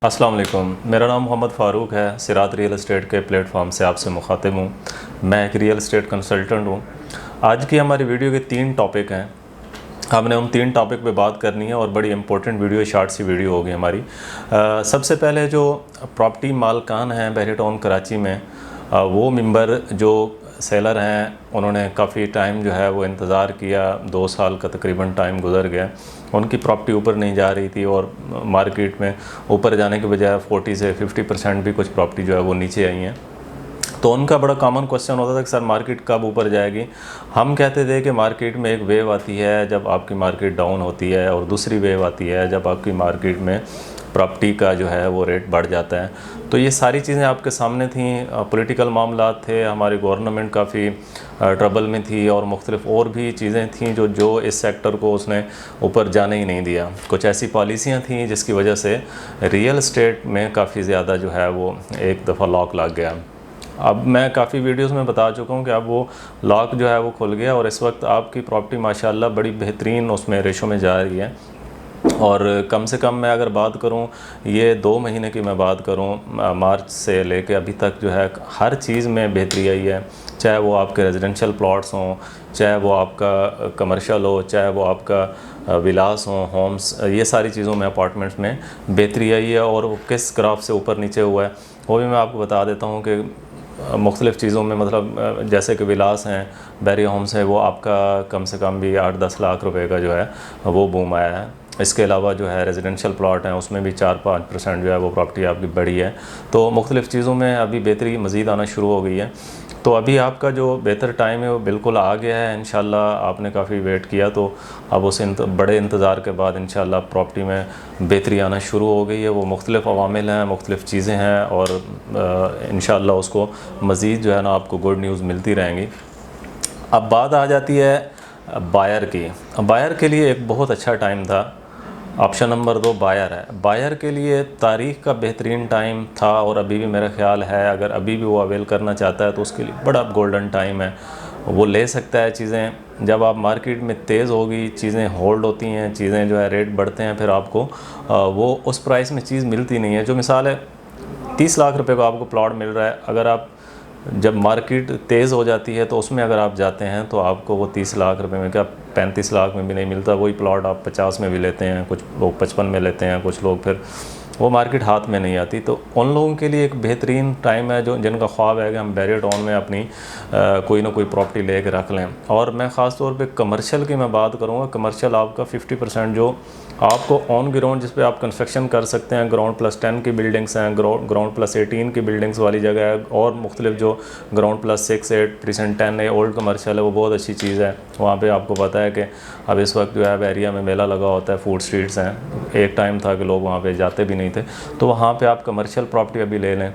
अस्सलाम वालेकुम। मेरा नाम मोहम्मद फ़ारूक है। सिरात रियल एस्टेट के प्लेटफॉर्म से आपसे मुखातिब हूँ। मैं एक रियल एस्टेट कंसल्टेंट हूँ। आज की हमारी वीडियो के 3 टॉपिक हैं। हमने उन 3 टॉपिक पे बात करनी है और बड़ी इंपॉर्टेंट वीडियो, शॉर्ट सी वीडियो होगी हमारी। सबसे पहले जो प्रॉपर्टी मालकान हैं बहरी टाउन कराची में, वो मेंबर जो सेलर हैं उन्होंने काफ़ी टाइम जो है वो इंतज़ार किया, 2 साल का तकरीबन टाइम गुजर गया। उनकी प्रॉपर्टी ऊपर नहीं जा रही थी और मार्केट में ऊपर जाने के बजाय 40 से 50% भी कुछ प्रॉपर्टी जो है वो नीचे आई हैं। तो उनका बड़ा कॉमन क्वेश्चन होता था कि सर मार्केट कब ऊपर जाएगी। हम कहते थे कि मार्केट में एक वेव आती है जब आपकी मार्केट डाउन होती है, और दूसरी वेव आती है जब आपकी मार्केट में प्रॉपर्टी का जो है वो रेट बढ़ जाता है। तो ये सारी चीज़ें आपके सामने थी। पॉलिटिकल मामलात थे, हमारी गवर्नमेंट काफ़ी ट्रबल में थी, और मुख्तलिफ और भी चीज़ें थीं जो इस सेक्टर को उसने ऊपर जाने ही नहीं दिया। कुछ ऐसी पॉलिसियाँ थीं जिसकी वजह से रियल एस्टेट में काफ़ी ज़्यादा जो है वो एक दफ़ा लॉक लग गया। अब मैं काफ़ी वीडियोस में बता चुका हूँ कि अब वो लॉक जो है वो खुल गया, और इस वक्त आपकी प्रॉपर्टी माशाल्लाह बड़ी बेहतरीन उसमें रेशो में जा रही है। और कम से कम मैं अगर बात करूं, ये 2 महीने की मैं बात करूं, मार्च से लेके अभी तक जो है हर चीज़ में बेहतरी आई है। चाहे वो आपके रेजिडेंशियल प्लॉट्स हों, चाहे वो आपका कमर्शियल हो, चाहे वो आपका विलास हो, होम्स, ये सारी चीज़ों में, अपार्टमेंट्स में बेहतरी आई है। और वो किस ग्राफ से ऊपर नीचे हुआ है वो भी मैं आपको बता देता हूँ कि मुख्तलिफ़ चीज़ों में, मतलब जैसे कि विलास हैं, बैरिया होम्स है, वो आपका कम से कम भी 8-10 लाख रुपए का जो है वो बूम आया है। इसके अलावा जो है रेजिडेंशियल प्लॉट हैं उसमें भी 4-5% जो है वो प्रॉपर्टी आपकी बढ़ी है। तो मुख्तलिफ़ चीज़ों में अभी बेहतरी मज़ीद आना शुरू हो गई है। तो अभी आपका जो बेहतर टाइम है वो बिल्कुल आ गया है इंशाल्लाह। आपने काफ़ी वेट किया, तो अब उस बड़े इंतज़ार के बाद इंशाल्लाह प्रॉपर्टी में बेहतरी आना शुरू हो गई है। वो मुख्तलिफ़ अवामिल हैं, मुख्तलिफ़ चीज़ें हैं, और इंशाल्लाह उसको मज़ीद जो है ना आपको गुड न्यूज़ मिलती रहेंगी। अब बात आ जाती है बायर की। बायर के लिए एक बहुत अच्छा टाइम था। ऑप्शन नंबर 2 बायर है। बायर के लिए तारीख़ का बेहतरीन टाइम था, और अभी भी मेरा ख़्याल है अगर अभी भी वो अवेल करना चाहता है तो उसके लिए बड़ा गोल्डन टाइम है। वो ले सकता है चीज़ें। जब आप मार्केट में तेज़ होगी, चीज़ें होल्ड होती हैं, चीज़ें जो है रेट बढ़ते हैं, फिर आपको वो उस प्राइस में चीज़ मिलती नहीं है। जो मिसाल है 30 लाख रुपए का आपको प्लॉट मिल रहा है, अगर आप जब मार्केट तेज़ हो जाती है तो उसमें अगर आप जाते हैं तो आपको वो 30 लाख रुपए में क्या 35 लाख में भी नहीं मिलता। वही प्लॉट आप 50 में भी लेते हैं, कुछ लोग 55 में लेते हैं, कुछ लोग फिर वो मार्केट हाथ में नहीं आती। तो उन लोगों के लिए एक बेहतरीन टाइम है जो जिनका ख्वाब है कि हम बैरिया टाउन में अपनी कोई ना कोई प्रॉपर्टी ले कर रख लें। और मैं ख़ास तौर पे कमर्शियल की मैं बात करूँगा। कमर्शियल आपका 50% जो आपको ऑन ग्राउंड, जिस पे आप कंस्ट्रक्शन कर सकते हैं, ग्राउंड +10 की बिल्डिंग्स हैं, ग्राउंड +18 की बिल्डिंग्स वाली जगह है, और मुख्तलिफ जो ग्राउंड +6, 8, प्रीसेंट 10 है, ओल्ड कमर्शियल है, वो बहुत अच्छी चीज़ है। वहाँ पे आपको पता है कि अब इस वक्त जो है एरिया में मेला लगा होता है, फूड स्ट्रीट्स हैं। एक टाइम था कि लोग वहाँ पे जाते भी नहीं थे। तो वहाँ पे आप कमर्शियल प्रॉपर्टी अभी ले लें,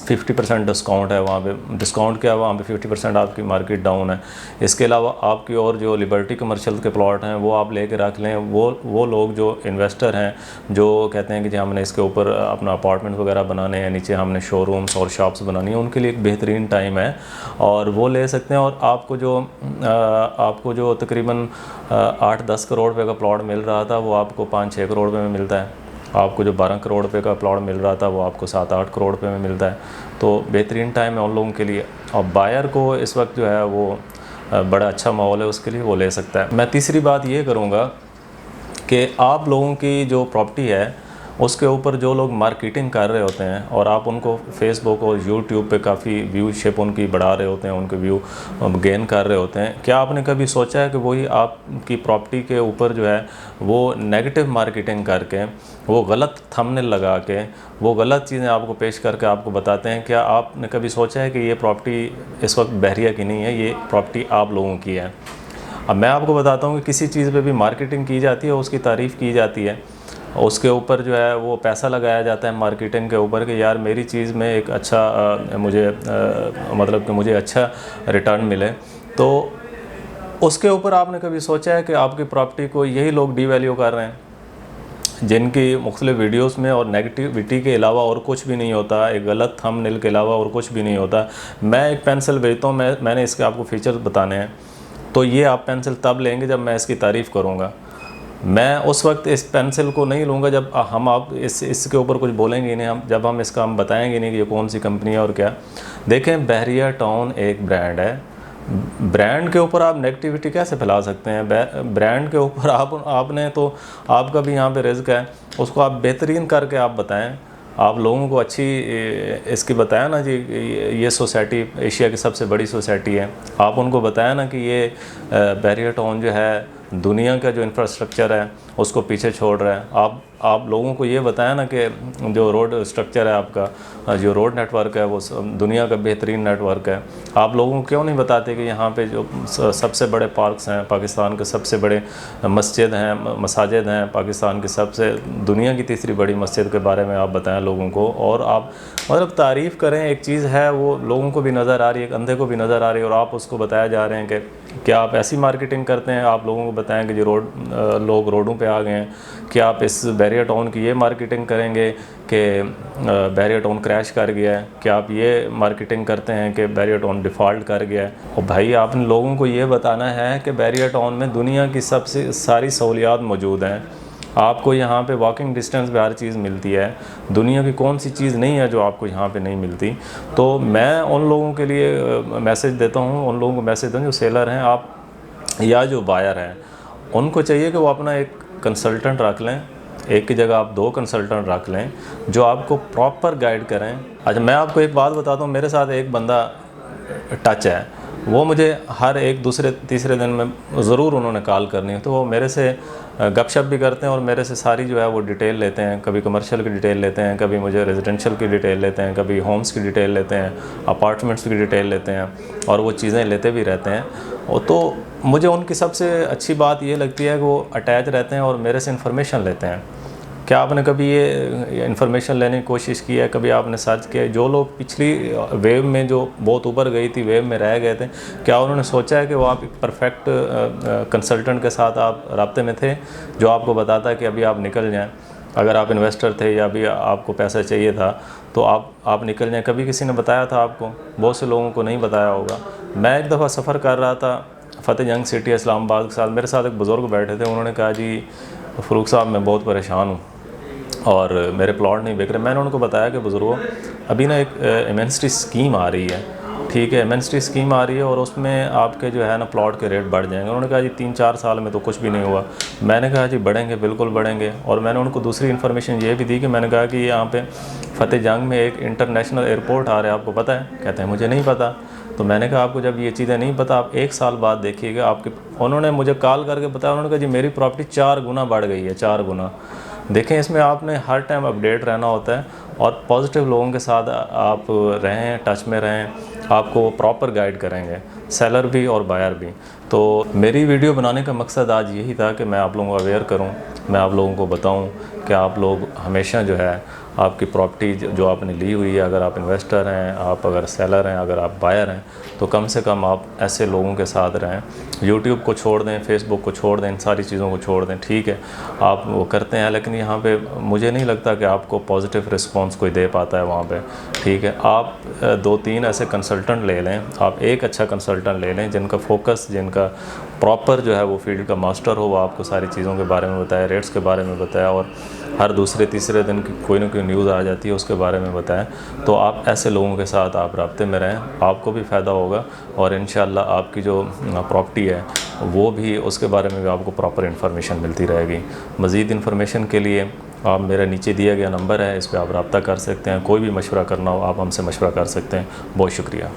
50% डिस्काउंट है वहाँ पे। डिस्काउंट क्या है, वहाँ पे 50% आपकी मार्केट डाउन है। इसके अलावा आपकी और जो लिबर्टी कमर्शियल के प्लॉट हैं वो आप लेके रख लें। वो लोग जो इन्वेस्टर हैं, जो कहते हैं कि जी हमने इसके ऊपर अपना अपार्टमेंट वगैरह बनाने हैं, नीचे हमने शोरूम्स और शॉप्स बनानी है, उनके लिए एक बेहतरीन टाइम है, और वो ले सकते हैं। और आपको जो तकरीबन 8-10 करोड़ रुपये का प्लॉट मिल रहा था वो आपको 5-6 करोड़ रुपये में मिलता है। आपको जो 12 करोड़ रुपए का प्लॉट मिल रहा था वो आपको 7-8 करोड़ रुपए में मिलता है। तो बेहतरीन टाइम है उन लोगों के लिए। और बायर को इस वक्त जो है वो बड़ा अच्छा माहौल है उसके लिए, वो ले सकता है। मैं तीसरी बात ये करूँगा कि आप लोगों की जो प्रॉपर्टी है उसके ऊपर जो लोग मार्केटिंग कर रहे होते हैं, और आप उनको फेसबुक और यूट्यूब पे काफ़ी व्यूशिप उनकी बढ़ा रहे होते हैं, उनके व्यू गेन कर रहे होते हैं, क्या आपने कभी सोचा है कि वही आपकी प्रॉपर्टी के ऊपर जो है वो नेगेटिव मार्केटिंग करके, वो गलत थंबनेल लगा के, वो गलत चीज़ें आपको पेश करके आपको बताते हैं? क्या आपने कभी सोचा है कि ये प्रॉपर्टी इस वक्त बहरिया की नहीं है, ये प्रॉपर्टी आप लोगों की है? अब मैं आपको बताता हूँ कि किसी चीज़ पे भी मार्केटिंग की जाती है, उसकी तारीफ़ की जाती है, उसके ऊपर जो है वो पैसा लगाया जाता है मार्केटिंग के ऊपर कि यार मेरी चीज़ में एक अच्छा मतलब कि मुझे अच्छा रिटर्न मिले। तो उसके ऊपर आपने कभी सोचा है कि आपकी प्रॉपर्टी को यही लोग डीवैल्यू कर रहे हैं, जिनकी मुख्तलिफ वीडियोस में और नेगेटिविटी के अलावा और कुछ भी नहीं होता, एक गलत थंबनेल के अलावा और कुछ भी नहीं होता। मैं एक पेंसिल बेचता हूँ, मैंने इसके आपको फ़ीचर्स बताने हैं, तो ये आप पेंसिल तब लेंगे जब मैं इसकी तारीफ़ करूँगा। मैं उस वक्त इस पेंसिल को नहीं लूँगा जब हम आप इसके ऊपर कुछ बोलेंगे नहीं, हम इसका हम बताएंगे नहीं कि ये कौन सी कंपनी है और क्या। देखें, बहरिया टाउन एक ब्रांड है। ब्रांड के ऊपर आप नेगेटिविटी कैसे फैला सकते हैं? ब्रांड के ऊपर आपने तो आपका भी यहाँ पे रिस्क है, उसको आप बेहतरीन करके आप बताएं, आप लोगों को अच्छी इसकी बताया ना जी, ये सोसाइटी एशिया की सबसे बड़ी सोसाइटी है। आप उनको बताया ना कि ये बहरिया टाउन जो है दुनिया का जो इंफ्रास्ट्रक्चर है उसको पीछे छोड़ रहा है। आप लोगों को ये बताया ना कि जो रोड स्ट्रक्चर है आपका, जो रोड नेटवर्क है वो दुनिया का बेहतरीन नेटवर्क है। आप लोगों को क्यों नहीं बताते कि यहाँ पे जो सबसे बड़े पार्क्स हैं, पाकिस्तान के सबसे बड़े मस्जिद हैं, मसाजिद हैं, पाकिस्तान की सबसे दुनिया की तीसरी बड़ी मस्जिद के बारे में आप बताएं लोगों को। और आप मतलब तारीफ़ करें, एक चीज़ है वो लोगों को भी नज़र आ रही है, एक अंधे को भी नज़र आ रही है, और आप उसको बताया जा रहे हैं कि क्या आप ऐसी मार्केटिंग करते हैं? आप लोगों को बताएं कि जो लोग रोडों पे आ गए हैं, क्या आप इस बहरिया टाउन की ये मार्केटिंग करेंगे कि बहरिया टाउन क्रैश कर गया है? क्या आप ये मार्केटिंग करते हैं कि बहरिया टाउन डिफ़ॉल्ट कर गया है? और भाई आपने लोगों को ये बताना है कि बहरिया टाउन में दुनिया की सबसे सारी सहूलियात मौजूद हैं। आपको यहाँ पे वॉकिंग डिस्टेंस पे हर चीज़ मिलती है। दुनिया की कौन सी चीज़ नहीं है जो आपको यहाँ पे नहीं मिलती? तो मैं उन लोगों के लिए मैसेज देता हूँ, उन लोगों को मैसेज देता हूँ जो सेलर हैं आप या जो बायर हैं, उनको चाहिए कि वो अपना एक कंसल्टेंट रख लें। एक की जगह आप 2 कंसल्टेंट रख लें जो आपको प्रॉपर गाइड करें। अच्छा, मैं आपको एक बात बताता हूँ, मेरे साथ एक बंदा टच है, वो मुझे हर एक दूसरे तीसरे दिन में ज़रूर उन्होंने कॉल करनी है, तो वो मेरे से गपशप भी करते हैं और मेरे से सारी जो है वो डिटेल लेते हैं। कभी कमर्शियल की डिटेल लेते हैं, कभी मुझे रेजिडेंशियल की डिटेल लेते हैं, कभी होम्स की डिटेल लेते हैं, अपार्टमेंट्स की डिटेल लेते हैं, और वो चीज़ें लेते भी रहते हैं। और तो मुझे उनकी सबसे अच्छी बात ये लगती है कि वो अटैच रहते हैं और मेरे से इन्फॉर्मेशन लेते हैं। क्या आपने कभी ये इन्फॉर्मेशन लेने की कोशिश की है? कभी आपने सर्च किया? जो लोग पिछली वेव में जो बहुत ऊपर गई थी, वेव में रह गए थे, क्या उन्होंने सोचा है कि वो आप एक परफेक्ट कंसल्टेंट के साथ आप राब्ते में थे जो आपको बताता है कि अभी आप निकल जाएं? अगर आप इन्वेस्टर थे या अभी आपको पैसा चाहिए था तो आप निकल जाएं, कभी किसी ने बताया था आपको? बहुत से लोगों को नहीं बताया होगा। मैं एक दफ़ा सफ़र कर रहा था फ़तेह जंग सिटी इस्लामाबाद के साथ, मेरे साथ एक बुज़ुर्ग बैठे थे। उन्होंने कहा जी फ़रूक साहब मैं बहुत परेशान हूँ और मेरे प्लॉट नहीं बिक रहे। मैंने उनको बताया कि बुज़ुर्गों अभी ना एक एमएनएसटी स्कीम आ रही है, ठीक है, एमएनएसटी स्कीम आ रही है और उसमें आपके जो है ना प्लॉट के रेट बढ़ जाएंगे। उन्होंने कहा जी 3-4 साल में तो कुछ भी नहीं हुआ। मैंने कहा जी बढ़ेंगे, बिल्कुल बढ़ेंगे। और मैंने उनको दूसरी इन्फॉर्मेशन ये भी दी कि मैंने कहा कि यहाँ पे फ़तेह जंग में एक इंटरनेशनल एयरपोर्ट आ रहा है, आपको पता है? कहते हैं मुझे नहीं पता। तो मैंने कहा आपको जब ये चीज़ें नहीं पता, आप 1 साल बाद देखिएगा आपके। उन्होंने मुझे कॉल करके बताया, उन्होंने कहा जी मेरी प्रॉपर्टी 4 गुना बढ़ गई है, 4 गुना। देखें, इसमें आपने हर टाइम अपडेट रहना होता है और पॉजिटिव लोगों के साथ आप रहें, टच में रहें, आपको वो प्रॉपर गाइड करेंगे, सेलर भी और बायर भी। तो मेरी वीडियो बनाने का मकसद आज यही था कि मैं आप लोगों को अवेयर करूं, मैं आप लोगों को बताऊं कि आप लोग हमेशा जो है आपकी प्रॉपर्टी जो आपने ली हुई है, अगर आप इन्वेस्टर हैं, आप अगर सेलर हैं, अगर आप बायर हैं, तो कम से कम आप ऐसे लोगों के साथ रहें। यूट्यूब को छोड़ दें, फेसबुक को छोड़ दें, इन सारी चीज़ों को छोड़ दें, ठीक है, आप वो करते हैं लेकिन यहाँ पे मुझे नहीं लगता कि आपको पॉजिटिव रिस्पॉन्स कोई दे पाता है वहाँ पे, ठीक है। आप 2-3 ऐसे कंसल्टेंट ले लें, आप एक अच्छा कंसल्टेंट ले लें जिनका फोकस, जिनका प्रॉपर जो है वो फील्ड का मास्टर हो, वो आपको सारी चीज़ों के बारे में बताए, रेट्स के बारे में बताए, और हर दूसरे तीसरे दिन कोई ना कोई न्यूज़ आ जाती है उसके बारे में बताएं। तो आप ऐसे लोगों के साथ आप राब्ते में रहें, आपको भी फ़ायदा होगा और इंशाल्लाह आपकी जो प्रॉपर्टी है वो भी, उसके बारे में भी आपको प्रॉपर इन्फॉर्मेशन मिलती रहेगी। मज़ीद इन्फॉर्मेशन के लिए आप मेरा नीचे दिया गया नंबर है, इस पर आप रब्ता कर सकते हैं। कोई भी मशवरा करना हो आप हमसे मशवरा कर सकते हैं। बहुत शुक्रिया।